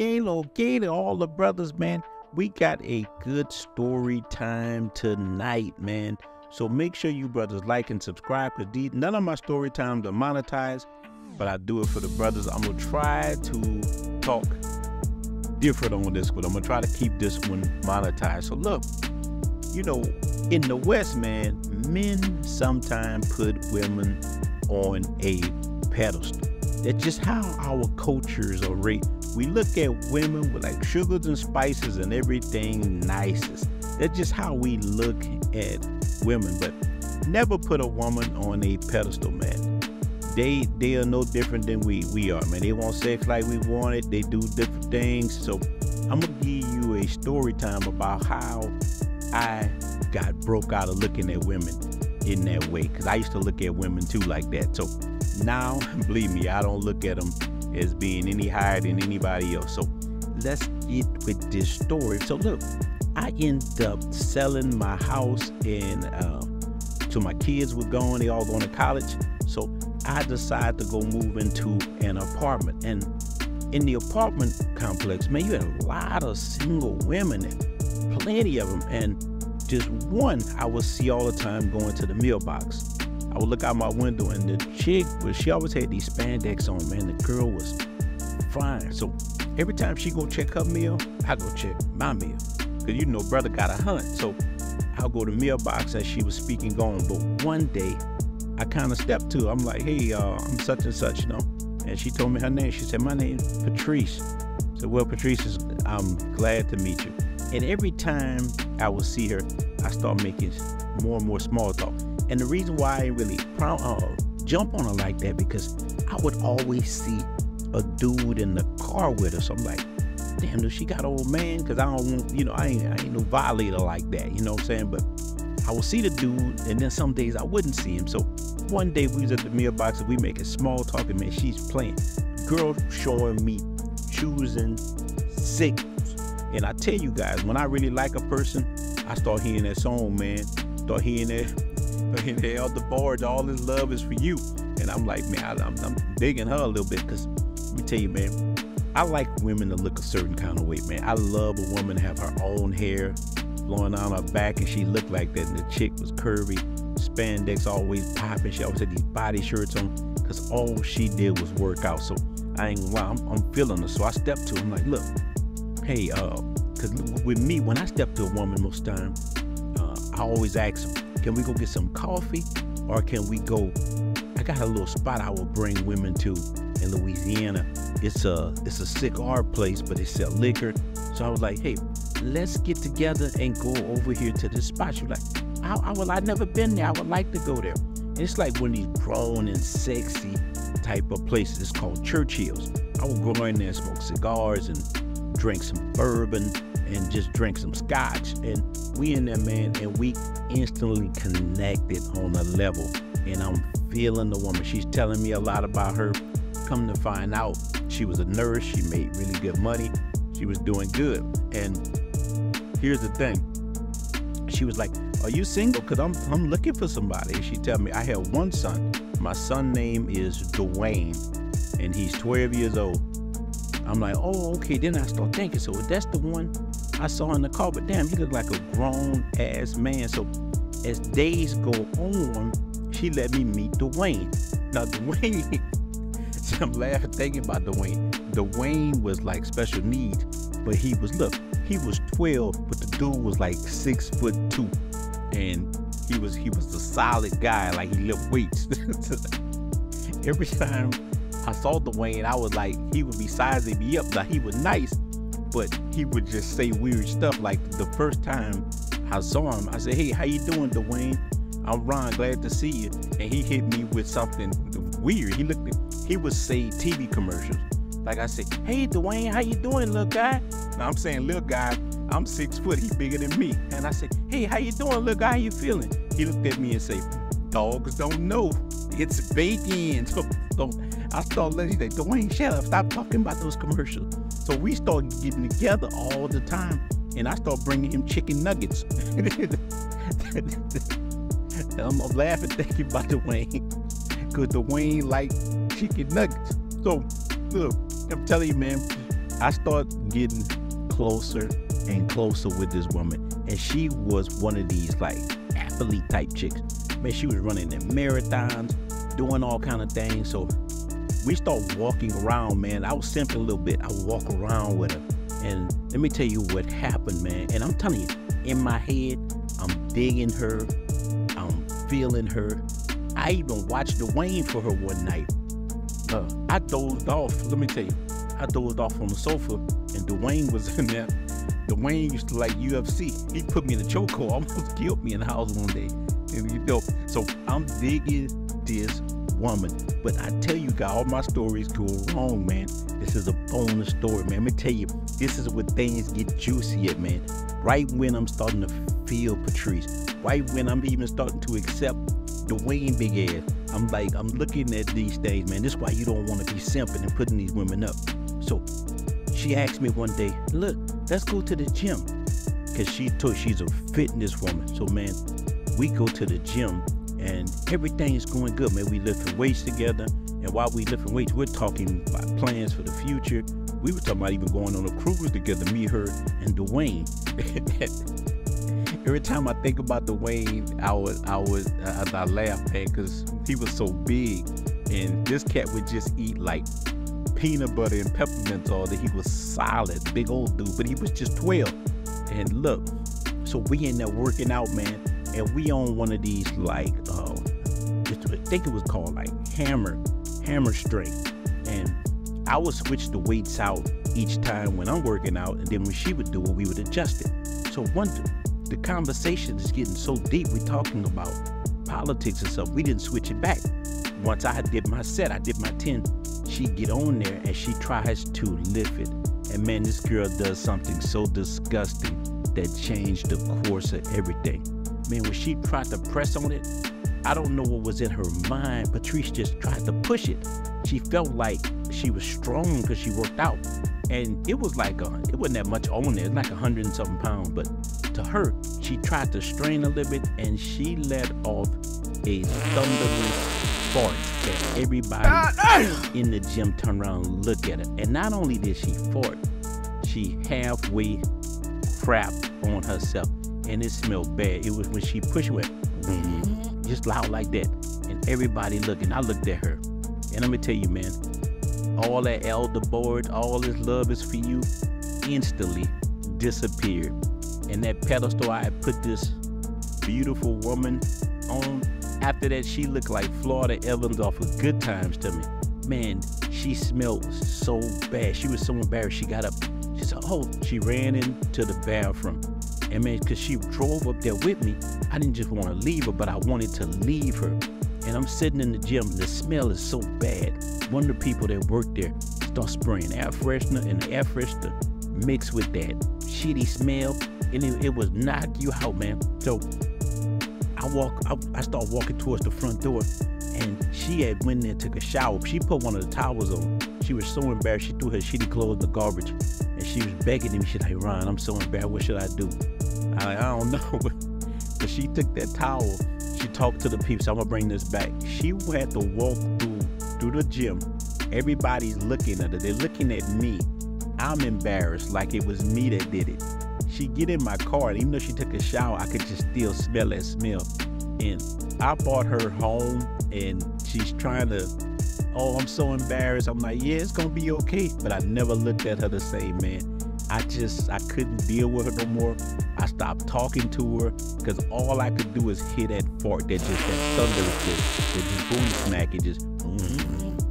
okay to all the brothers, man. We got a good story time tonight, man. So make sure you brothers like and subscribe, because none of my story times are monetized, but I do it for the brothers. I'm gonna try to talk different on this, but I'm gonna try to keep this one monetized. So look, you know, in the West, man, men sometimes put women on a pedestal. That's just how our cultures are raised. We look at women with like sugars and spices and everything nicest. That's just how we look at women, but never put a woman on a pedestal, man. They are no different than we are, man. They want sex like we want it. They do different things. So I'm gonna give you a story time about how I got broke out of looking at women in that way, because I used to look at women too like that. So now, believe me, I don't look at them as being any higher than anybody else. So let's get with this story. So look, I ended up selling my house, and so my kids were gone. They all going to college. So I decided to go move into an apartment. And in the apartment complex, man, you had a lot of single women, and plenty of them. And just one I would see all the time going to the mailbox. I would look out my window, and the chick she always had these spandex on, man. The girl was fine. So every time she go check her mail, I go check my mail, because you know brother got a hunt. So I'll go to the mailbox as she was speaking going. But one day I kind of stepped to her. I'm like, hey, I'm such and such, you know. And she told me her name. She said, my name's Patrice. I said, well, Patrice, I'm glad to meet you. And every time I would see her, I start making more and more small talk. And the reason why I really jump on her like that, because I would always see a dude in the car with her. So I'm like, damn, does she got an old man? Because I don't want, you know, I ain't no violator like that, you know what I'm saying? But I would see the dude, and then some days I wouldn't see him. So one day we was at the mailbox, and we making small talk, and man, she's playing. Girl showing me choosing signals. And I tell you guys, when I really like a person, I start hearing that song, man. Start hearing that. Out the boards, all this love is for you. And I'm like, man, I'm digging her a little bit, because let me tell you, man, I like women to look a certain kind of way, man. I love a woman to have her own hair blowing on her back, and she looked like that, and the chick was curvy, spandex always popping. She always had these body shirts on, because all she did was work out. So I ain't, wow, I'm feeling her. So I stepped to her. I'm like, look, hey, because with me, when I step to a woman most time, I always ask them, can we go get some coffee, or can we go, I got a little spot I will bring women to in Louisiana. It's a cigar place, but they sell liquor. So I was like, hey, let's get together and go over here to this spot. She was like, I've never been there. I would like to go there. And it's like one of these grown and sexy type of places. It's called Churchill's. I would go in there and smoke cigars and drink some bourbon and just drink some scotch. And we in there, man, and we instantly connected on a level. And I'm feeling the woman. She's telling me a lot about her. Come to find out, she was a nurse. She made really good money. She was doing good. And here's the thing. She was like, are you single? Because I'm looking for somebody. She tell me, I have one son. My son name is Dwayne, and he's 12 years old. I'm like, oh, okay. Then I start thinking, so that's the one I saw in the car. But damn, he looked like a grown-ass man. So as days go on, she let me meet Dwayne. Now, Dwayne, I'm laughing thinking about Dwayne. Dwayne was like special needs, but he was 12, but the dude was like 6'2", and he was a solid guy. Like, he lift weights. Every time I saw Dwayne, I was like, he would be sizing me up. Now, he was nice, but he would just say weird stuff. Like the first time I saw him, I said, hey, how you doing, Dwayne? I'm Ron, glad to see you. And he hit me with something weird. He would say TV commercials. Like I said, hey, Dwayne, how you doing, little guy? Now I'm saying, little guy, I'm 6 foot, he bigger than me. And I said, hey, how you doing, little guy, how you feeling? He looked at me and said, dogs don't know, it's bacon. So I started letting him say, Dwayne, shut up, stop talking about those commercials. So we started getting together all the time, and I started bringing him chicken nuggets. I'm laughing thinking about Dwayne, because Dwayne liked chicken nuggets. So look, I'm telling you, man, I start getting closer and closer with this woman, and she was one of these like athlete type chicks. Man, she was running in marathons, doing all kind of things. So we start walking around, man. I was simping a little bit. I would walk around with her, and let me tell you what happened, man. And I'm telling you, in my head, I'm digging her, I'm feeling her. I even watched Dwayne for her one night. I dozed off. Let me tell you, I dozed off on the sofa, and Dwayne was in there. Dwayne used to like UFC. He put me in a chokehold, almost killed me in the house one day. And you know, so I'm digging this woman. But I tell you guys, all my stories go wrong, man. This is a bonus story, man. Let me tell you, this is where things get juicy at, man. Right when I'm starting to feel Patrice, right when I'm even starting to accept Dwayne big ass, I'm looking at these things, man. This is why you don't want to be simping and putting these women up. So she asked me one day, look, let's go to the gym. Cause she's a fitness woman. So man, we go to the gym and everything is going good, man. We lifting weights together. And while we lifting weights, we're talking about plans for the future. We were talking about even going on a cruise together, me, her, and Dwayne. Every time I think about Dwayne, I laugh, man, because he was so big, and this cat would just eat like peanut butter and peppermints all day. He was solid, big old dude, but he was just 12. And look, so we in there working out, man, and we on one of these like, I think it was called like hammer strength, and I would switch the weights out each time when I'm working out, and then when she would do it, we would adjust it. So the conversation is getting so deep. We're talking about politics and stuff. We didn't switch it back. Once I did my set, I did my 10, she get on there and she tries to lift it. And man, this girl does something so disgusting that changed the course of everything. Man, when she tried to press on it, I don't know what was in her mind. Patrice just tried to push it. She felt like she was strong because she worked out. And it was like, it wasn't that much on there. It's like 100 and something pounds. But to her, she tried to strain a little bit and she let off a thunderous fart that everybody in the gym turned around and looked at her. And not only did she fart, she halfway crapped on herself. And it smelled bad. It was when she pushed it, just loud like that. And everybody looking. I looked at her. And let me tell you, man, all that elder board, all this love is for you, instantly disappeared. And that pedestal I had put this beautiful woman on, after that, she looked like Florida Evans off of Good Times to me. Man, she smelled so bad. She was so embarrassed. She got up. She said, oh, she ran into the bathroom. And man, because she drove up there with me, I didn't just want to leave her, but I wanted to leave her. And I'm sitting in the gym, and the smell is so bad. One of the people that worked there started spraying air freshener, and the air freshener mixed with that shitty smell, and it was knock you out, man. So I start walking towards the front door, and she had went there and took a shower. She put one of the towels on. She was so embarrassed. She threw her shitty clothes in the garbage, and she was begging me. She's like, Ron, I'm so embarrassed. What should I do? I don't know. But she took that towel. She talked to the people. So I'm gonna bring this back. She had to walk through the gym. Everybody's looking at her. They're looking at me. I'm embarrassed, like it was me that did it. She get in my car, and even though she took a shower, I could just still smell that smell. And I brought her home, and she's trying to, oh, I'm so embarrassed. I'm like, yeah, it's gonna be okay. But I never looked at her the same, man. I couldn't deal with her no more. I stopped talking to her because all I could do is hear that fart, that thunderous, that just boom smack, and just,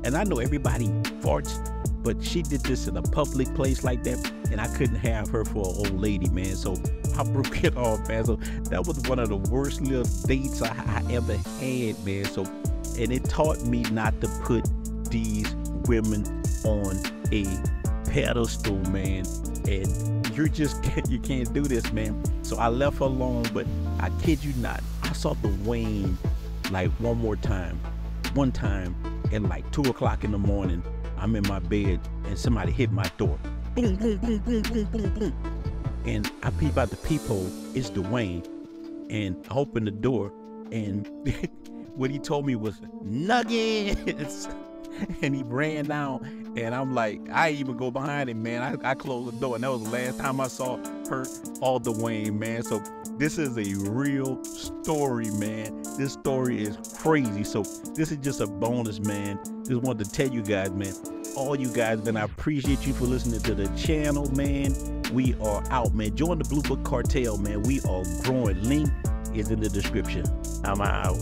and I know everybody farts, but she did this in a public place like that, and I couldn't have her for an old lady, man. So I broke it off, man. So that was one of the worst little dates I ever had, man. So, and it taught me not to put these women on a pedestal, man. And you can't do this, man. So I left her alone, but I kid you not, I saw Dwayne like one time at like 2 o'clock in the morning. I'm in my bed and somebody hit my door. Boom, boom, boom, boom, boom, boom, boom. And I peep out the peephole, it's Dwayne. And I opened the door, and what he told me was nuggets. And he ran down, And I'm like, I even go behind him, man. I closed the door, and that was the last time I saw her or Dwayne, man. So this is a real story, man. This story is crazy. So this is just a bonus, man. Just wanted to tell you guys, man. All you guys, man, I appreciate you for listening to the channel, man. We are out, man. Join the Blue Book Cartel, man. We are growing. Link is in the description. I'm out.